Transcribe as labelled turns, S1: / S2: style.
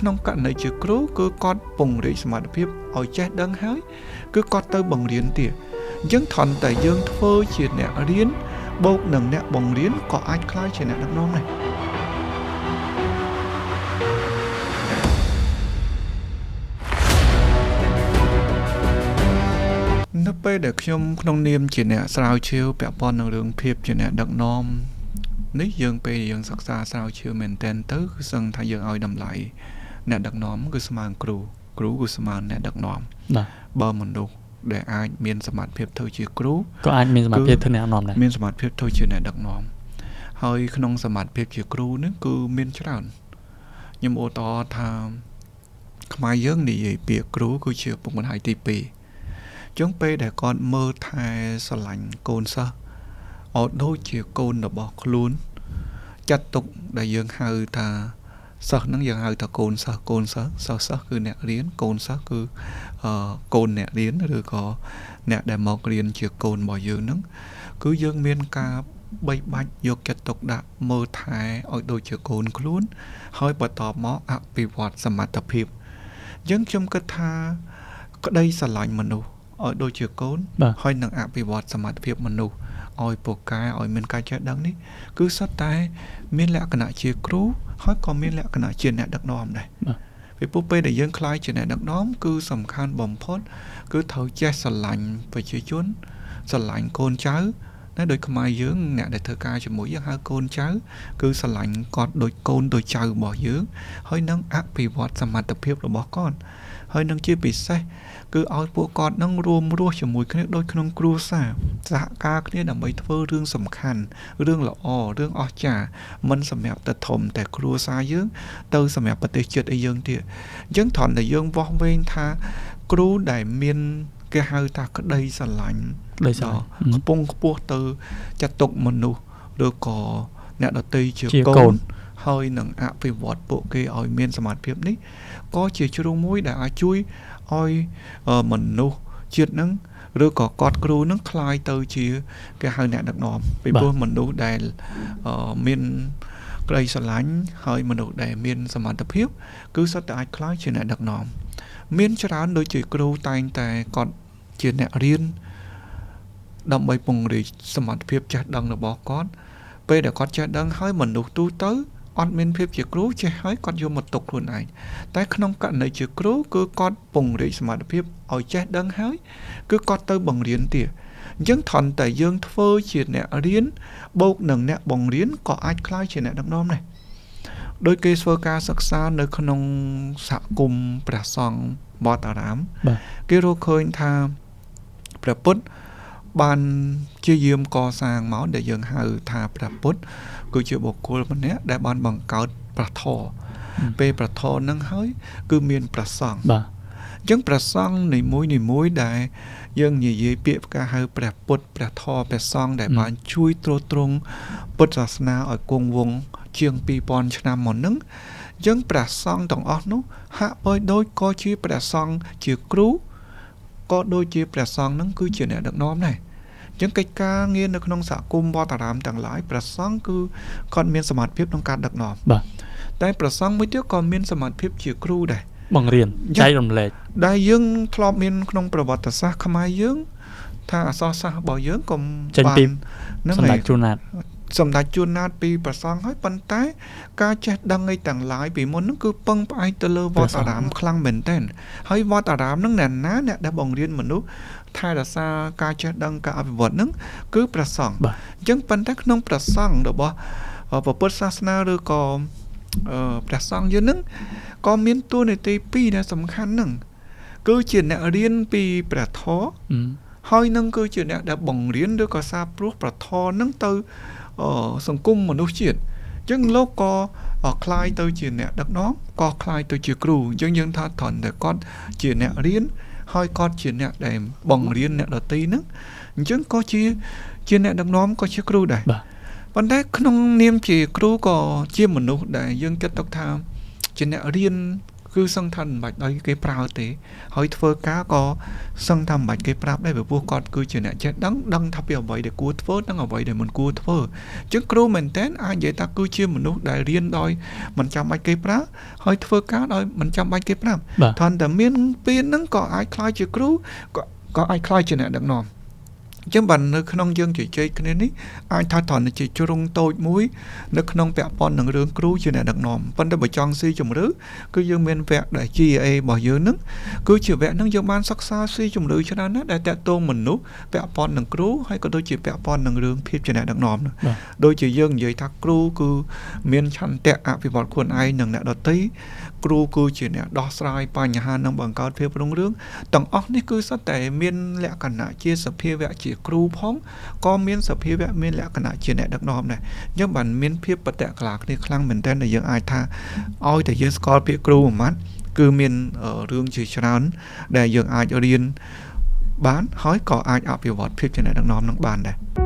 S1: ក្នុងករណីជាគ្រូគឺគាត់ពង្រីកសមត្ថភាពឲ្យចេះដឹងហើយគឺគាត់ទៅបង្រៀនទៀតអញ្ចឹងថន់តែយើងធ្វើជាអ្នករៀនបូកនឹងអ្នកបង្រៀនក៏អាចក្លាយជាអ្នកដឹកនាំដែរនៅពេលដែលខ្ញុំក្នុងនាមជាអ្នកស្រាវជ្រាវពាក់ព័ន្ធនឹងរឿងភាពជាអ្នកដឹកនាំនេះយើងពេលយើងសិក្សាស្រាវជ្រាវមែនទែនទៅគឺសឹងថាយើងឲ្យតម្លៃអ្នកដឹកនាំគឺស្មើនឹងគ្រូគឺស្មើនឹងអ្នកដឹកនាំ
S2: បាទ
S1: បើមនុស្សដែលអាចមានសមត្ថភាពធ្វើជាគ្រូ
S2: ក៏អាចមានសមត្ថភាពធ្វើអ្នកដឹកនាំដែរ
S1: មានសមត្ថភាពធ្វើជាអ្នកដឹកនាំហើយក្នុងសមត្ថភាពជាគ្រូនេះគឺមានច្រើនខ្ញុំឧទាហរណ៍ថាខ្មែរយើងនិយាយពាក្យគ្រូគឺជាពុកម្ដាយទី2ចឹងពេលដែលគាត់មើលថែស្រឡាញ់កូនសិស្សឲ្យដូចជាកូនរបស់ខ្លួនចាត់ទុកដែលយើងហៅថាសិស្សហ្នឹងយើងហៅថាកូនសិស្សគឺអ្នករៀនកូនសិស្សគឺកូនអ្នករៀនឬក៏អ្នកដែលមករៀនជាកូនរបស់យើងហ្នឹងគឺយើងមានការបីបាច់យកចិត្តទុកដាក់មើលថែឲ្យដូចជាកូនខ្លួនហើយបន្តមកអភិវឌ្ឍសមត្ថភាពអញ្ចឹងខ្ញុំគិតថាក្តីស្រឡាញ់មនុស្សឲ្យដូចជាកូនហើយនឹងអភិវឌ្ឍសមត្ថភាពមនុស្សឲ្យពូកែឲ្យមានការចេះដឹងនេះគឺសុទ្ធតែមានលក្ខណៈជាគ្រូហើយក៏មានលក្ខណៈជាអ្នកដឹកនាំដែរពីព្រោះពេលដែលយើងខ្លាយជាអ្នកដឹកនាំគឺសំខាន់បំផុតគឺត្រូវចេះស្រឡាញ់ប្រជាជនស្រឡាញ់កូនចៅណាដូចខ្មែរយើងអ្នកដែលធ្វើការជាមួយយើងហៅកូនចៅគឺស្រឡាញ់គាត់ដូចកូនដូចចៅរបស់យើងហើយនឹងអភិវឌ្ឍសមត្ថភាពរបស់គាត់ហើយនឹងជាពិសេសគឺឲ្យពួកគាត់នឹងរួមរស់ជាមួយគ្នាដូចក្នុងគ្រួសារសហការគ្នាដើម្បីធ្វើរឿងសំខាន់រឿងល្អរឿងអស្ចារ្យមិនសម្រាប់តែធំតែគ្រួសារយើងទៅសម្រាប់ប្រទេសជាតិឲ្យយើងទៀតអញ្ចឹងត្រង់តែយើងវាស់វែងថាគ្រូដែលមានគេហៅថាក្តីស្រឡាញ់ខ្ពង់ខ្ពស់ទៅចាត់ទុកមនុស្សឬក៏អ្នកដទៃជាកូនហើយនឹងអភិវឌ្ឍពួកគេឲ្យមានសមត្ថភាពនេះក៏ជាជ្រុងមួយដែលអាចជួយឲ្យមនុស្សជាតិហ្នឹងឬក៏គាត់គ្រូហ្នឹងคล้ายទៅជាគេហៅអ្នកដឹកនាំពីព្រោះមនុស្សដែលមានក្តីស្រឡាញ់ហើយមនុស្សដែលមានសមត្ថភាពគឺសុទ្ធតែអាចคล้ายជាអ្នកដឹកនាំមានច្រើនដូចជាគ្រូតែងតែគាត់ជាអ្នករៀនដើម្បីពង្រីកសមត្ថភាពចេះដឹងរបស់គាត់ពេលដែលគាត់ចេះដឹងហើយមនុស្សទូទៅអត់មានភាពជាគ្រូចេះហើយគាត់យកមកទុកខ្លួនឯងតែក្នុងករណីជាគ្រូគឺគាត់ពង្រីកសមត្ថភាពឲ្យចេះដឹងហើយគឺគាត់ទៅបង្រៀនទៀតអញ្ចឹងថន់តែយើងធ្វើជាអ្នករៀនបូកនឹងអ្នកបង្រៀនក៏អាចក្លាយជាអ្នកដឹកនាំដែរដោយគេធ្វើការសិក្សានៅក្នុងសហគមន៍ព្រះសង្ឃវត្តអារាមគេរកឃើញថាព្រះពុទ្ធបានជាយាមកសាងមកដែលយើងហៅថាព្រះពុទ្ធគឺជាបុគ្គលម្នាក់ដែលបានបង្កើតព្រះធម៌ពេលព្រះធម៌នឹងហើយគឺមានព្រះសង្ឃបាទអញ្ចឹងព្រះសង្ឃនីមួយដែលយើងនិយាយពាក្យការហៅព្រះពុទ្ធព្រះធម៌ព្រះសង្ឃដែលបានជួយទ្រទ្រង់ពុទ្ធសាសនាឲ្យគង់វង្សជាង 2000 ឆ្នាំមកហ្នឹងអញ្ចឹងព្រះសង្ឃទាំងអស់នោះហាក់បីដូចក៏ជាព្រះសង្ឃជាគ្រូក៏ដូចជាព្រះសង្ឃហ្នឹងគឺជាអ្នកដឹកនាំដែរអញ្ចឹងកិច្ចការងារនៅក្នុងសហគមន៍វត្តអារាមទាំងឡាយព្រះសង្ឃគឺគាត់មានសមត្ថភាពក្នុងការដឹកនាំ
S2: បាទ
S1: តែព្រះសង្ឃមួយទៀតក៏មានសមត្ថភាពជាគ្រូដែរ
S2: បង្រៀនចែករំលែក
S1: ដែលយើងធ្លាប់មានក្នុងប្រវត្តិសាស្ត្រខ្មែរយើងថាអក្សរសាស្ត្ររបស់យើងក៏
S2: បានសម្ដេចជួនណាត
S1: សម្ដេចជួនណាតពីព្រះសង្ឃហើយប៉ុន្តែការចេះដឹងឯទាំងឡាយពីមុនហ្នឹងគឺពឹងផ្អែកទៅលើវត្តអារាមខ្លាំងមែនទែនហើយវត្តអារាមហ្នឹងអ្នកដែលបង្រៀនមនុស្សថែរក្សាការចេះដឹងការអភិវឌ្ឍហ្នឹងគឺព្រះសង្ឃអញ្ចឹងប៉ុន្តែក្នុងព្រះសង្ឃរបស់ពុទ្ធសាសនាឬក៏ព្រះសង្ឃយើងហ្នឹងក៏មានតួនាទីពីរដែលសំខាន់ហ្នឹងគឺជាអ្នករៀនពីព្រះធម៌ហើយនឹងគឺជាអ្នកដែលបង្រៀនឬក៏សាព្រោះព្រះធម៌ហ្នឹងទៅសង្គមមនុស្សជាតិអញ្ចឹងលោកក៏คล้ายទៅជាអ្នកដឹកនាំក៏คล้ายទៅជាគ្រូអញ្ចឹងយើងថាត្រង់តែគាត់ជាអ្នករៀនហើយគាត់ជាអ្នកដែលបង្រៀនអ្នកដទៃហ្នឹងអញ្ចឹងក៏ជាអ្នកដឹកនាំក៏ជាគ្រូដែរប៉ុន្តែក្នុងនាមជាគ្រូក៏ជាមនុស្សដែលយើងគិតទុកថាជាអ្នករៀន cứ sân thần bạch đấy cái prao tế hỏi thơ cá có sân thầm bạch cái prao đây bởi vua con cứ chuyện này chết đăng thập biểu vậy để cua thơ đăng ở vậy để mình cua thơ chứ kêu mình tên ai vậy ta cứ chia mình lúc đại riêng đôi mình chăm bạch cái prao hỏi thơ cá đôi mình chăm bạch cái prao thằngแต่ miên pin nắng có ai khai chữ kêu có ai khai chuyện này đặc nòm chứ bạn nơi khung dương chỉ chơi cái này ai thay thọn chỉ cho rung tôi muối nơi khung vẽ pon nâng rương cứu chuyện này đặc nòm vấn đề bởi chọn si chủng rứ cứ dương miền vẽ để chi ai bỏ dưới nước cứ chỉ vẽ nâng dương ban sắc xa si chủng rứ cho nên để tẹt tô mình nút vẽ pon nâng cứu hay có đôi chỉ vẽ pon nâng rương phim chuyện này đặc nòm đôi chỉ dương dưới thắc cứu cứ miền chăn tẹt vì bọn quần ai nâng nẹt đợt tí cứu cứ chuyện này đo sai pa nhà hàng nâng bằng cao phim rung rương tầng óc này cứ sát tại miền lẽ cả nã chia sập phim vẽ chỉครูพร้อมก็มีสภาพแบบมีลักษณะเช่นดักนอมเนี่ยยังบันมีเพียบประแตกหลากในครั้งเหมือนแต่ในยังอายท่าอ้อยแต่ยังสกอร์เพียครูมันคือมีเรื่องชื่อชนะแต่ยังอายเรียนบ้านห้อยก่ออายเอาไปวัดเพียบเช่นดักนอมนักบ้านได้